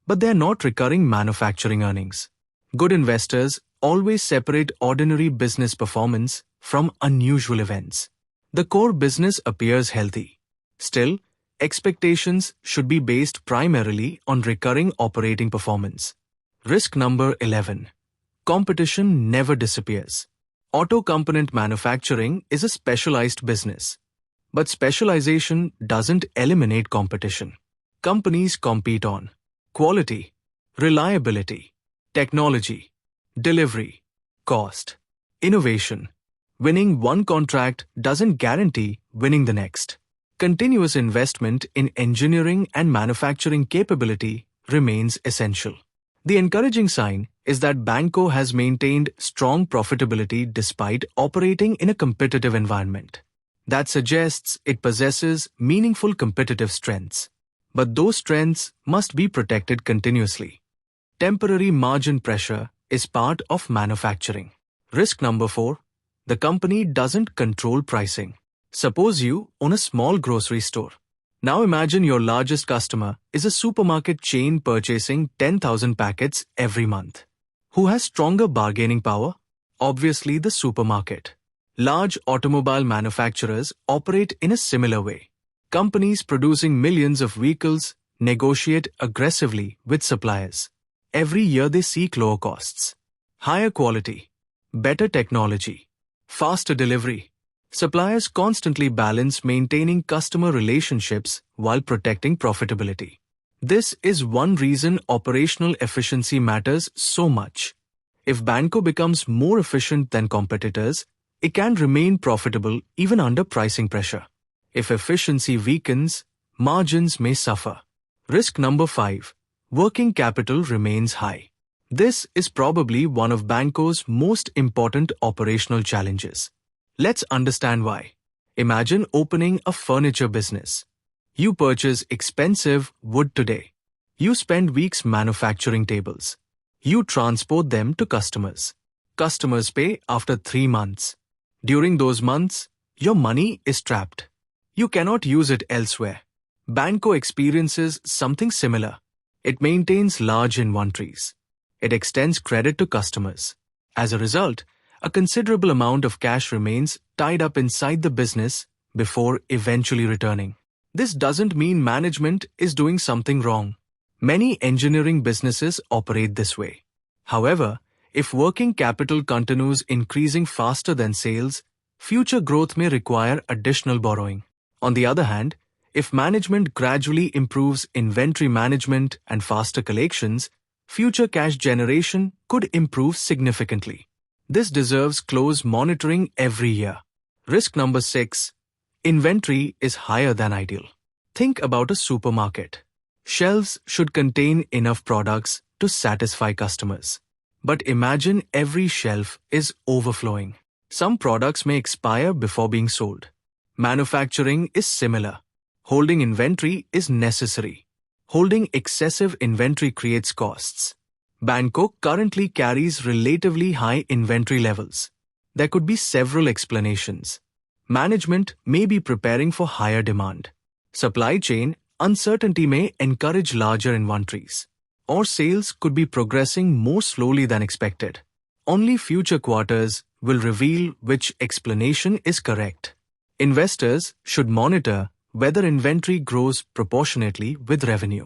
But they are not recurring manufacturing earnings. Good investors always separate ordinary business performance from unusual events. The core business appears healthy. Still, expectations should be based primarily on recurring operating performance. Risk number 11. Competition never disappears. Auto component manufacturing is a specialized business. But specialization doesn't eliminate competition. Companies compete on quality, reliability, technology, delivery, cost, innovation. Winning one contract doesn't guarantee winning the next. Continuous investment in engineering and manufacturing capability remains essential. The encouraging sign is that Banco has maintained strong profitability despite operating in a competitive environment. That suggests it possesses meaningful competitive strengths. But those strengths must be protected continuously. Temporary margin pressure is part of manufacturing. Risk number 4. The company doesn't control pricing. Suppose you own a small grocery store. Now imagine your largest customer is a supermarket chain purchasing 10,000 packets every month. Who has stronger bargaining power? Obviously the supermarket. Large automobile manufacturers operate in a similar way. Companies producing millions of vehicles negotiate aggressively with suppliers. Every year they seek lower costs, higher quality, better technology, faster delivery. Suppliers constantly balance maintaining customer relationships while protecting profitability. This is one reason operational efficiency matters so much. If Banco becomes more efficient than competitors, it can remain profitable even under pricing pressure. If efficiency weakens, margins may suffer. Risk number 5. Working capital remains high. This is probably one of Banco's most important operational challenges. Let's understand why. Imagine opening a furniture business. You purchase expensive wood today. You spend weeks manufacturing tables. You transport them to customers. Customers pay after 3 months. During those months, your money is trapped. You cannot use it elsewhere. Banco experiences something similar. It maintains large inventories. It extends credit to customers. As a result, a considerable amount of cash remains tied up inside the business before eventually returning. This doesn't mean management is doing something wrong. Many engineering businesses operate this way. However, if working capital continues increasing faster than sales, future growth may require additional borrowing. On the other hand, if management gradually improves inventory management and faster collections, future cash generation could improve significantly. This deserves close monitoring every year. Risk number 6. Inventory is higher than ideal. Think about a supermarket. Shelves should contain enough products to satisfy customers. But imagine every shelf is overflowing. Some products may expire before being sold. Manufacturing is similar. Holding inventory is necessary. Holding excessive inventory creates costs. Banco currently carries relatively high inventory levels. There could be several explanations. Management may be preparing for higher demand. Supply chain uncertainty may encourage larger inventories. Or sales could be progressing more slowly than expected. Only future quarters will reveal which explanation is correct. Investors should monitor whether inventory grows proportionately with revenue.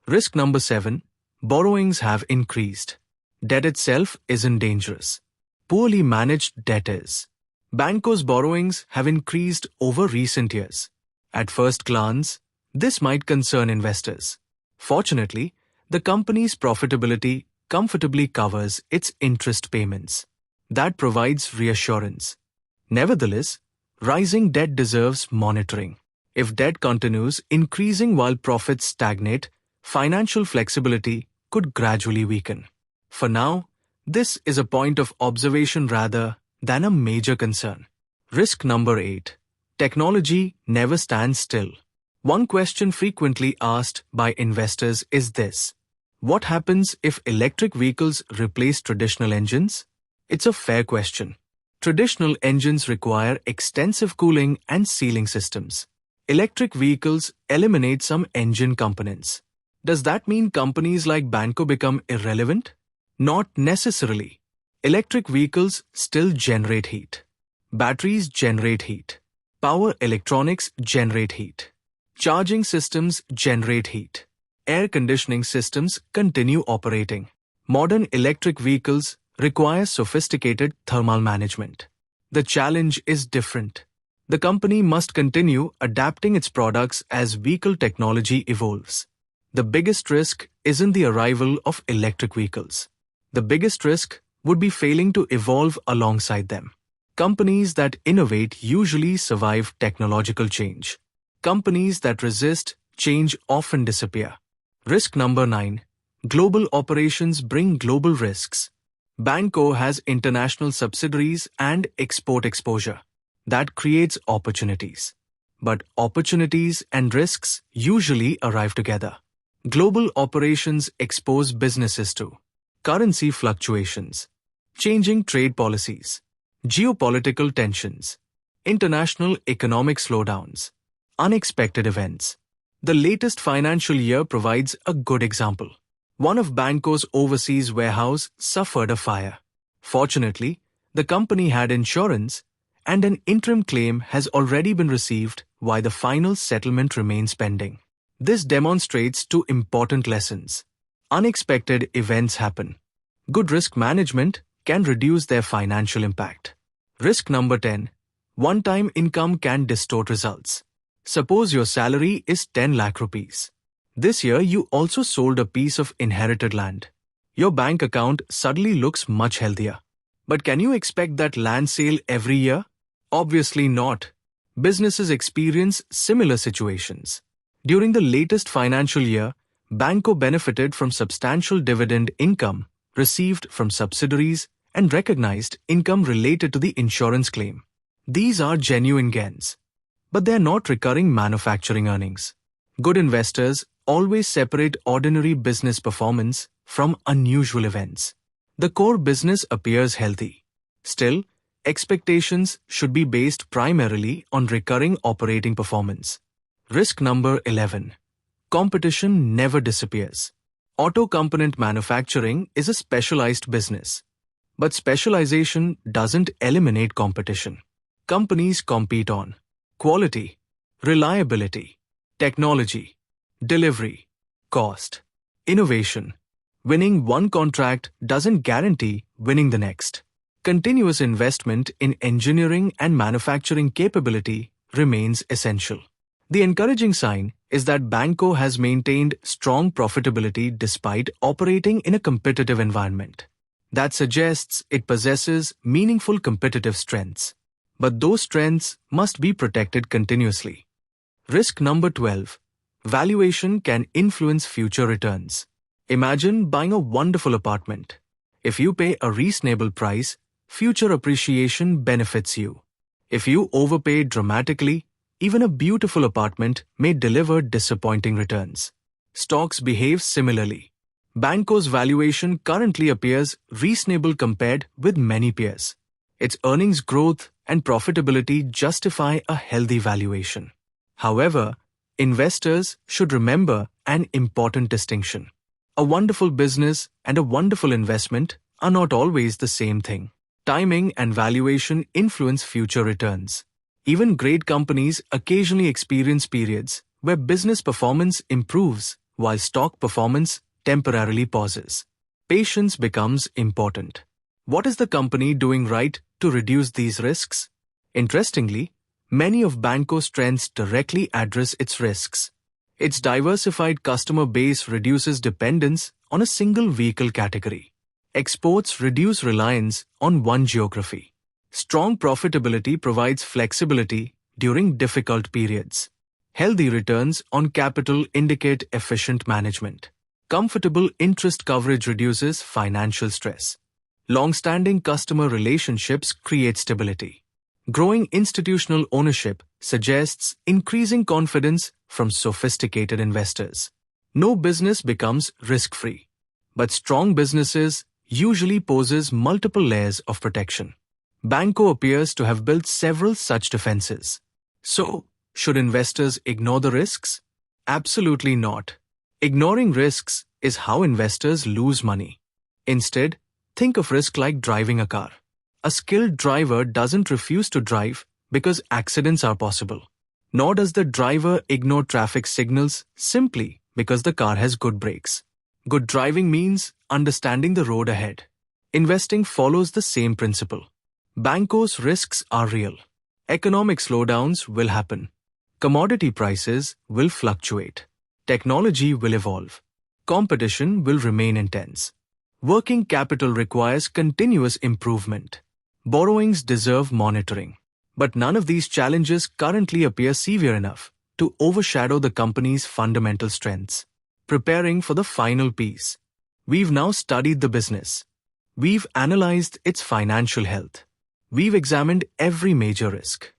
Risk number 7. Borrowings have increased. Debt itself isn't dangerous. Poorly managed debt is. Banco's borrowings have increased over recent years. At first glance, this might concern investors. Fortunately, the company's profitability comfortably covers its interest payments. That provides reassurance. Nevertheless, rising debt deserves monitoring. If debt continues increasing while profits stagnate, financial flexibility could gradually weaken. For now, this is a point of observation rather than a major concern. Risk number 8. Technology never stands still. One question frequently asked by investors is this: what happens if electric vehicles replace traditional engines? It's a fair question. Traditional engines require extensive cooling and sealing systems. Electric vehicles eliminate some engine components. Does that mean companies like Banco become irrelevant? Not necessarily. Electric vehicles still generate heat. Batteries generate heat. Power electronics generate heat. Charging systems generate heat. Air conditioning systems continue operating. Modern electric vehicles require sophisticated thermal management. The challenge is different. The company must continue adapting its products as vehicle technology evolves. The biggest risk isn't the arrival of electric vehicles. The biggest risk would be failing to evolve alongside them. Companies that innovate usually survive technological change. Companies that resist change often disappear. Risk number 9. Global operations bring global risks. Banco has international subsidiaries and export exposure. That creates opportunities. But opportunities and risks usually arrive together. Global operations expose businesses to currency fluctuations, changing trade policies, geopolitical tensions, international economic slowdowns, unexpected events. The latest financial year provides a good example. One of Banco's overseas warehouse suffered a fire. Fortunately, the company had insurance, and an interim claim has already been received while the final settlement remains pending. This demonstrates two important lessons. Unexpected events happen. Good risk management can reduce their financial impact. Risk number 10. One-time income can distort results. Suppose your salary is 10 lakh rupees. This year you also sold a piece of inherited land. Your bank account suddenly looks much healthier. But can you expect that land sale every year? Obviously not. Businesses experience similar situations. During the latest financial year, Banco benefited from substantial dividend income received from subsidiaries and recognized income related to the insurance claim. These are genuine gains, but they are not recurring manufacturing earnings. Good investors always separate ordinary business performance from unusual events. The core business appears healthy. Still, expectations should be based primarily on recurring operating performance. Risk number 11. Competition never disappears. Auto component manufacturing is a specialized business. But specialization doesn't eliminate competition. Companies compete on quality, reliability, technology, delivery, cost, innovation. Winning one contract doesn't guarantee winning the next. Continuous investment in engineering and manufacturing capability remains essential. The encouraging sign is that Banco has maintained strong profitability despite operating in a competitive environment. That suggests it possesses meaningful competitive strengths. But those strengths must be protected continuously. Risk number 12. Valuation can influence future returns. Imagine buying a wonderful apartment. If you pay a reasonable price, future appreciation benefits you. If you overpay dramatically, even a beautiful apartment may deliver disappointing returns. Stocks behave similarly. Banco's valuation currently appears reasonable compared with many peers. Its earnings growth and profitability justify a healthy valuation. However, investors should remember an important distinction. A wonderful business and a wonderful investment are not always the same thing. Timing and valuation influence future returns. Even great companies occasionally experience periods where business performance improves while stock performance temporarily pauses. Patience becomes important. What is the company doing right to reduce these risks? Interestingly, many of Banco's strengths directly address its risks. Its diversified customer base reduces dependence on a single vehicle category. Exports reduce reliance on one geography. Strong profitability provides flexibility during difficult periods. Healthy returns on capital indicate efficient management. Comfortable interest coverage reduces financial stress. Long-standing customer relationships create stability. Growing institutional ownership suggests increasing confidence from sophisticated investors. No business becomes risk-free, but strong businesses usually poses multiple layers of protection. Banco appears to have built several such defenses. So, should investors ignore the risks? Absolutely not. Ignoring risks is how investors lose money. Instead, think of risk like driving a car. A skilled driver doesn't refuse to drive because accidents are possible. Nor does the driver ignore traffic signals simply because the car has good brakes. Good driving means understanding the road ahead. Investing follows the same principle. Banco's risks are real. Economic slowdowns will happen. Commodity prices will fluctuate. Technology will evolve. Competition will remain intense. Working capital requires continuous improvement. Borrowings deserve monitoring. But none of these challenges currently appear severe enough to overshadow the company's fundamental strengths. Preparing for the final piece. We've now studied the business. We've analyzed its financial health. We've examined every major risk.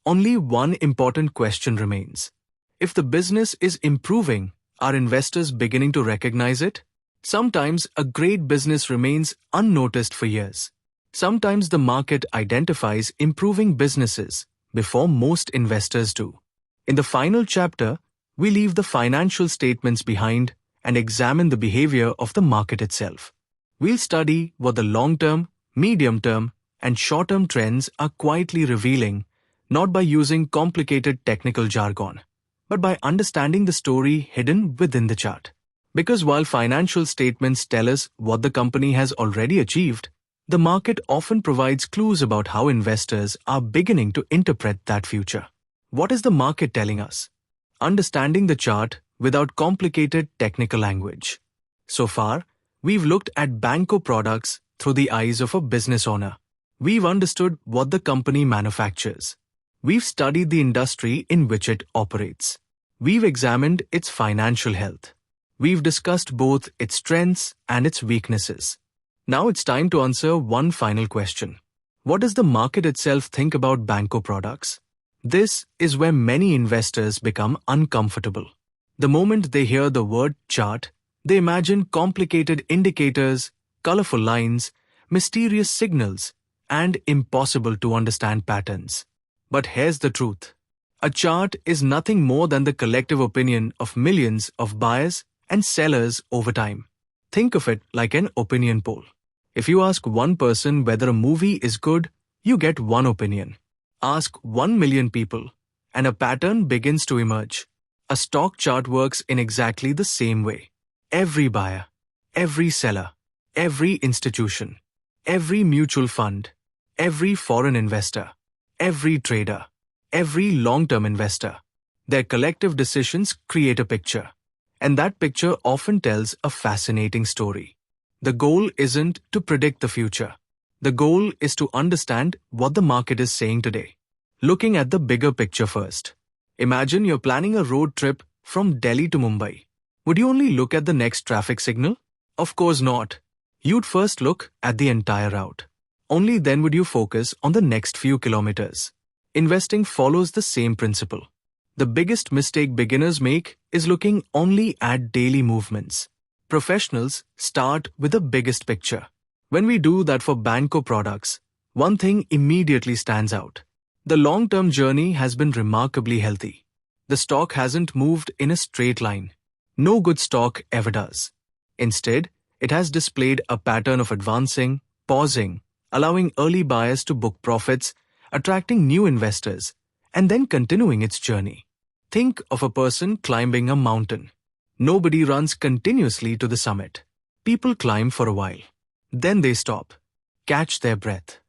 Only one important question remains. If the business is improving, are investors beginning to recognize it? Sometimes a great business remains unnoticed for years. Sometimes the market identifies improving businesses before most investors do. In the final chapter, we leave the financial statements behind and examine the behavior of the market itself. We'll study what the long-term, medium-term, and short-term trends are quietly revealing, not by using complicated technical jargon, but by understanding the story hidden within the chart. Because while financial statements tell us what the company has already achieved, the market often provides clues about how investors are beginning to interpret that future. What is the market telling us? Understanding the chart without complicated technical language. So far, we've looked at Banco Products through the eyes of a business owner. We've understood what the company manufactures. We've studied the industry in which it operates. We've examined its financial health. We've discussed both its strengths and its weaknesses. Now it's time to answer one final question. What does the market itself think about Banco Products? This is where many investors become uncomfortable. The moment they hear the word chart, they imagine complicated indicators, colorful lines, mysterious signals, and impossible to understand patterns. But here's the truth. A chart is nothing more than the collective opinion of millions of buyers and sellers over time. Think of it like an opinion poll. If you ask one person whether a movie is good, you get one opinion. Ask 1 million people, and a pattern begins to emerge. A stock chart works in exactly the same way. Every buyer, every seller, every institution, every mutual fund, every foreign investor, every trader, every long-term investor, their collective decisions create a picture. And that picture often tells a fascinating story. The goal isn't to predict the future. The goal is to understand what the market is saying today. Looking at the bigger picture first. Imagine you're planning a road trip from Delhi to Mumbai. Would you only look at the next traffic signal? Of course not. You'd first look at the entire route. Only then would you focus on the next few kilometers. Investing follows the same principle. The biggest mistake beginners make is looking only at daily movements. Professionals start with the biggest picture. When we do that for Banco Products, one thing immediately stands out. The long-term journey has been remarkably healthy. The stock hasn't moved in a straight line. No good stock ever does. Instead, it has displayed a pattern of advancing, pausing, allowing early buyers to book profits, attracting new investors, and then continuing its journey. Think of a person climbing a mountain. Nobody runs continuously to the summit. People climb for a while. Then they stop, catch their breath,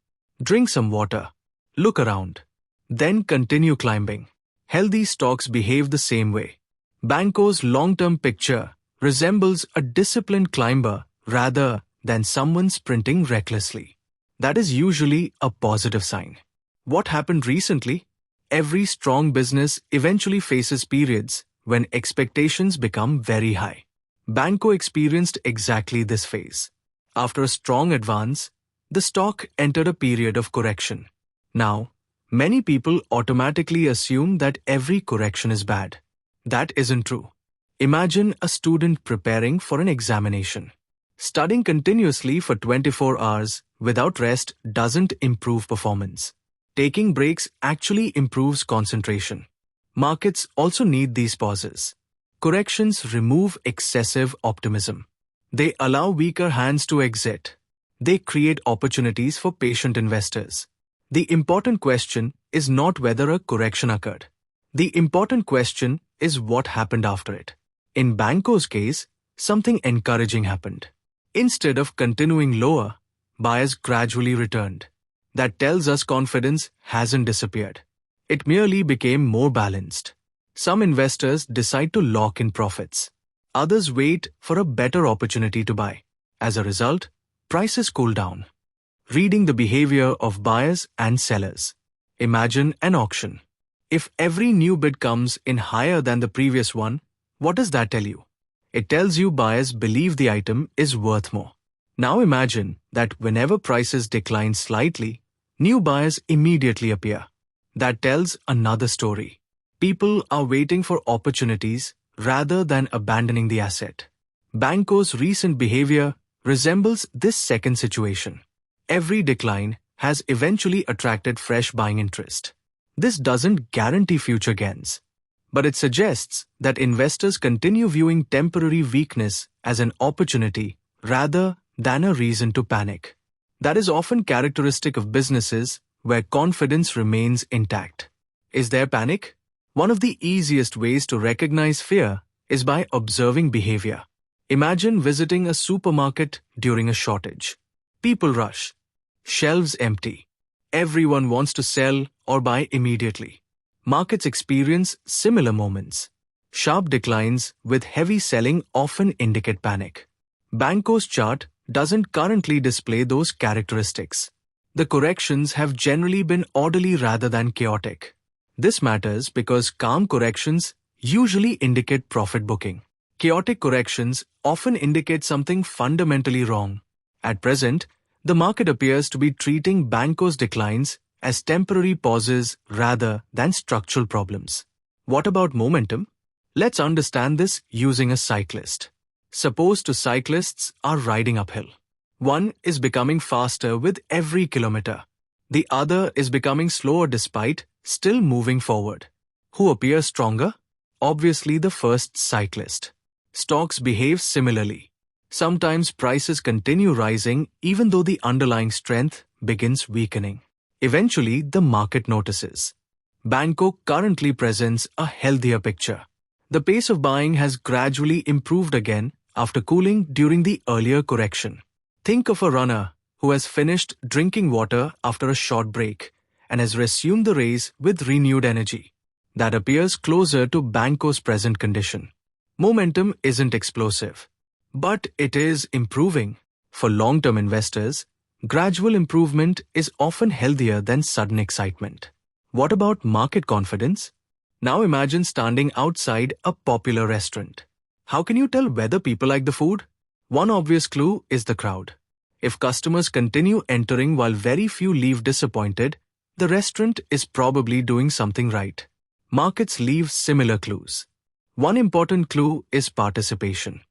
drink some water, look around, then continue climbing. Healthy stocks behave the same way. Banco's long-term picture resembles a disciplined climber rather than someone sprinting recklessly. That is usually a positive sign. What happened recently? Every strong business eventually faces periods when expectations become very high. Banco experienced exactly this phase. After a strong advance, the stock entered a period of correction. Now, many people automatically assume that every correction is bad. That isn't true. Imagine a student preparing for an examination. Studying continuously for 24 hours without rest doesn't improve performance. Taking breaks actually improves concentration. Markets also need these pauses. Corrections remove excessive optimism. They allow weaker hands to exit. They create opportunities for patient investors. The important question is not whether a correction occurred. The important question is what happened after it. In Banco's case, something encouraging happened. Instead of continuing lower, buyers gradually returned. That tells us confidence hasn't disappeared. It merely became more balanced. Some investors decide to lock in profits. Others wait for a better opportunity to buy. As a result, prices cool down. Reading the behavior of buyers and sellers. Imagine an auction. If every new bid comes in higher than the previous one, what does that tell you? It tells you buyers believe the item is worth more. Now imagine that whenever prices decline slightly, new buyers immediately appear. That tells another story. People are waiting for opportunities rather than abandoning the asset. Banco's recent behavior resembles this second situation. Every decline has eventually attracted fresh buying interest. This doesn't guarantee future gains, but it suggests that investors continue viewing temporary weakness as an opportunity rather than a reason to panic. That is often characteristic of businesses where confidence remains intact. Is there panic? One of the easiest ways to recognize fear is by observing behavior. Imagine visiting a supermarket during a shortage. People rush. Shelves empty. Everyone wants to sell or buy immediately. Markets experience similar moments. Sharp declines with heavy selling often indicate panic. Banco's chart doesn't currently display those characteristics. The corrections have generally been orderly rather than chaotic. This matters because calm corrections usually indicate profit booking. Chaotic corrections often indicate something fundamentally wrong. At present, the market appears to be treating Banco's declines as temporary pauses rather than structural problems. What about momentum? Let's understand this using a cyclist. Suppose two cyclists are riding uphill. One is becoming faster with every kilometer. The other is becoming slower despite still moving forward. Who appears stronger? Obviously the first cyclist. Stocks behave similarly. Sometimes prices continue rising even though the underlying strength begins weakening. Eventually, the market notices. Banco currently presents a healthier picture. The pace of buying has gradually improved again after cooling during the earlier correction. Think of a runner who has finished drinking water after a short break and has resumed the race with renewed energy. That appears closer to Banco's present condition. Momentum isn't explosive, but it is improving. For long-term investors, gradual improvement is often healthier than sudden excitement. What about market confidence? Now imagine standing outside a popular restaurant. How can you tell whether people like the food? One obvious clue is the crowd. If customers continue entering while very few leave disappointed, the restaurant is probably doing something right. Markets leave similar clues. One important clue is participation.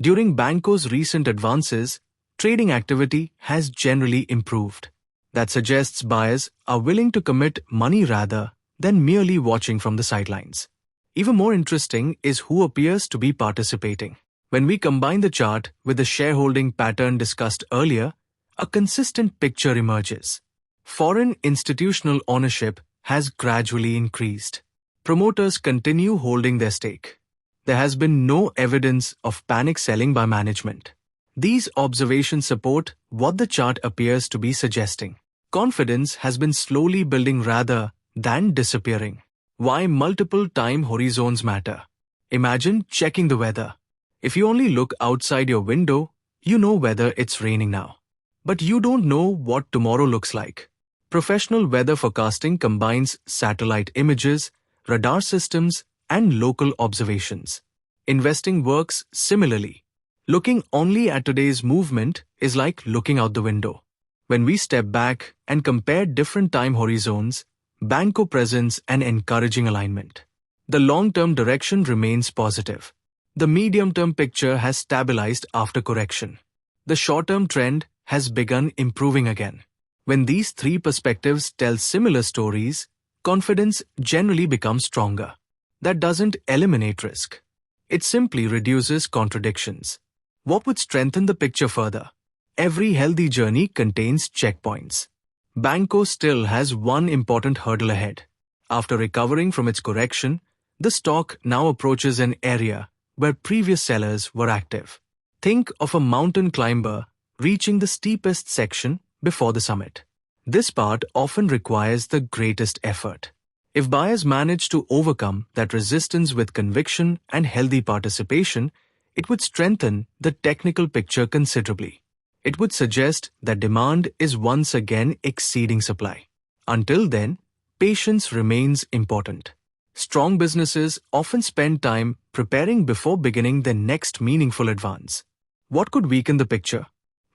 During Banco's recent advances, trading activity has generally improved. That suggests buyers are willing to commit money rather than merely watching from the sidelines. Even more interesting is who appears to be participating. When we combine the chart with the shareholding pattern discussed earlier, a consistent picture emerges. Foreign institutional ownership has gradually increased. Promoters continue holding their stake. There has been no evidence of panic selling by management. These observations support what the chart appears to be suggesting. Confidence has been slowly building rather than disappearing. Why multiple time horizons matter? Imagine checking the weather. If you only look outside your window, you know whether it's raining now. But you don't know what tomorrow looks like. Professional weather forecasting combines satellite images, radar systems, and local observations. Investing works similarly. Looking only at today's movement is like looking out the window. When we step back and compare different time horizons, Banco presents an encouraging alignment. The long-term direction remains positive. The medium-term picture has stabilized after correction. The short-term trend has begun improving again. When these three perspectives tell similar stories, confidence generally becomes stronger. That doesn't eliminate risk. It simply reduces contradictions. What would strengthen the picture further? Every healthy journey contains checkpoints. Banco still has one important hurdle ahead. After recovering from its correction, the stock now approaches an area where previous sellers were active. Think of a mountain climber reaching the steepest section before the summit. This part often requires the greatest effort. If buyers manage to overcome that resistance with conviction and healthy participation, it would strengthen the technical picture considerably. It would suggest that demand is once again exceeding supply. Until then, patience remains important. Strong businesses often spend time preparing before beginning their next meaningful advance. What could weaken the picture?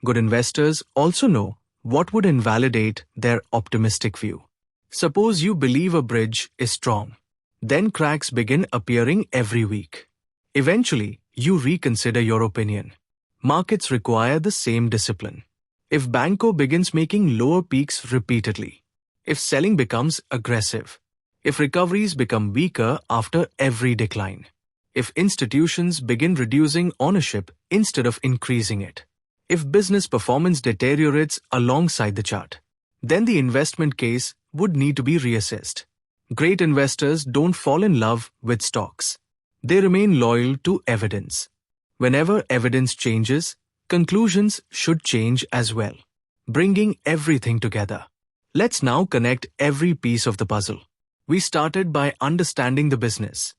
Good investors also know what would invalidate their optimistic view. Suppose you believe a bridge is strong. Then cracks begin appearing every week. Eventually, you reconsider your opinion. Markets require the same discipline. If Banco begins making lower peaks repeatedly, if selling becomes aggressive, if recoveries become weaker after every decline, if institutions begin reducing ownership instead of increasing it, if business performance deteriorates alongside the chart, then the investment case would need to be reassessed. Great investors don't fall in love with stocks. They remain loyal to evidence. Whenever evidence changes, conclusions should change as well. Bringing everything together. Let's now connect every piece of the puzzle. We started by understanding the business.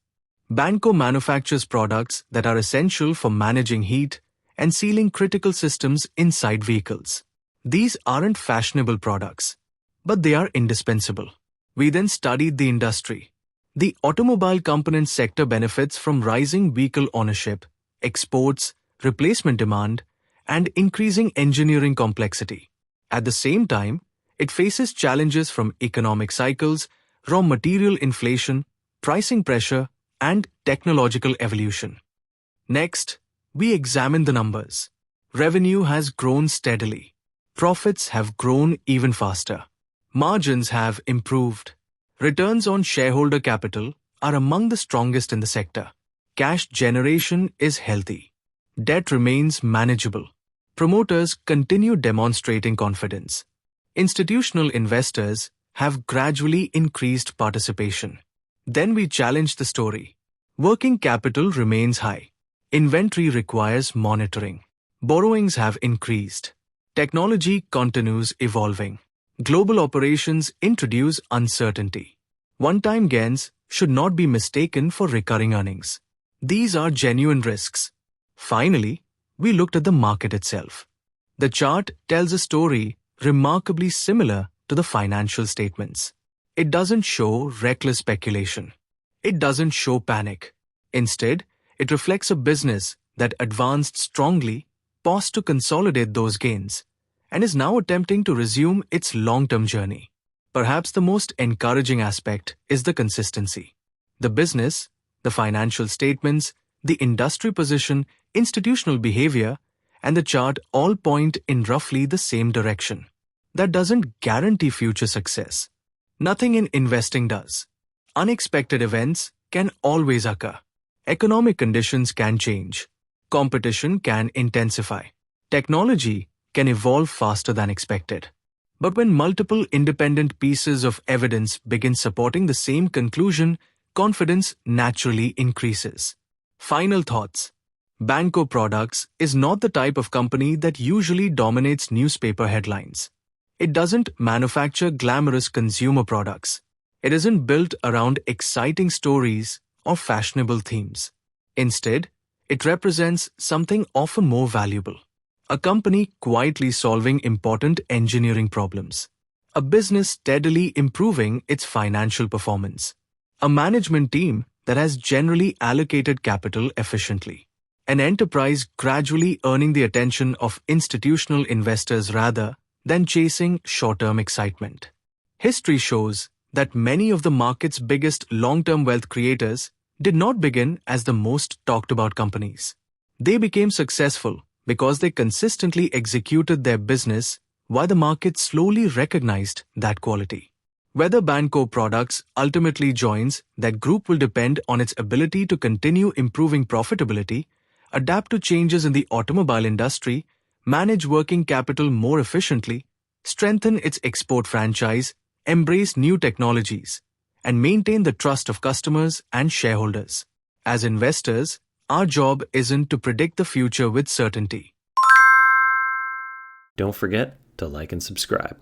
Banco manufactures products that are essential for managing heat and sealing critical systems inside vehicles. These aren't fashionable products, but they are indispensable. We then studied the industry. The automobile component sector benefits from rising vehicle ownership, exports, replacement demand, and increasing engineering complexity. At the same time, it faces challenges from economic cycles, raw material inflation, pricing pressure, and technological evolution. Next, we examine the numbers. Revenue has grown steadily. Profits have grown even faster. Margins have improved. Returns on shareholder capital are among the strongest in the sector. Cash generation is healthy. Debt remains manageable. Promoters continue demonstrating confidence. Institutional investors have gradually increased participation. Then we challenge the story. Working capital remains high. Inventory requires monitoring. Borrowings have increased. Technology continues evolving. Global operations introduce uncertainty. One-time gains should not be mistaken for recurring earnings. These are genuine risks. Finally, we looked at the market itself. The chart tells a story remarkably similar to the financial statements. It doesn't show reckless speculation. It doesn't show panic. Instead, it reflects a business that advanced strongly, paused to consolidate those gains, and is now attempting to resume its long-term journey. Perhaps the most encouraging aspect is the consistency. The business, the financial statements, the industry position, institutional behavior, and the chart all point in roughly the same direction. That doesn't guarantee future success. Nothing in investing does. Unexpected events can always occur. Economic conditions can change. Competition can intensify. Technology can evolve faster than expected. But when multiple independent pieces of evidence begin supporting the same conclusion, confidence naturally increases. Final thoughts. Banco Products is not the type of company that usually dominates newspaper headlines. It doesn't manufacture glamorous consumer products. It isn't built around exciting stories or fashionable themes. Instead, it represents something often more valuable. A company quietly solving important engineering problems. A business steadily improving its financial performance. A management team that has generally allocated capital efficiently. An enterprise gradually earning the attention of institutional investors rather than chasing short-term excitement. History shows that many of the market's biggest long-term wealth creators did not begin as the most talked-about companies. They became successful because they consistently executed their business while the market slowly recognized that quality. Whether Banco Products ultimately joins that group will depend on its ability to continue improving profitability adapt to changes in the automobile industry, manage working capital more efficiently, strengthen its export franchise, embrace new technologies, and maintain the trust of customers and shareholders. As investors, our job isn't to predict the future with certainty. Don't forget to like and subscribe.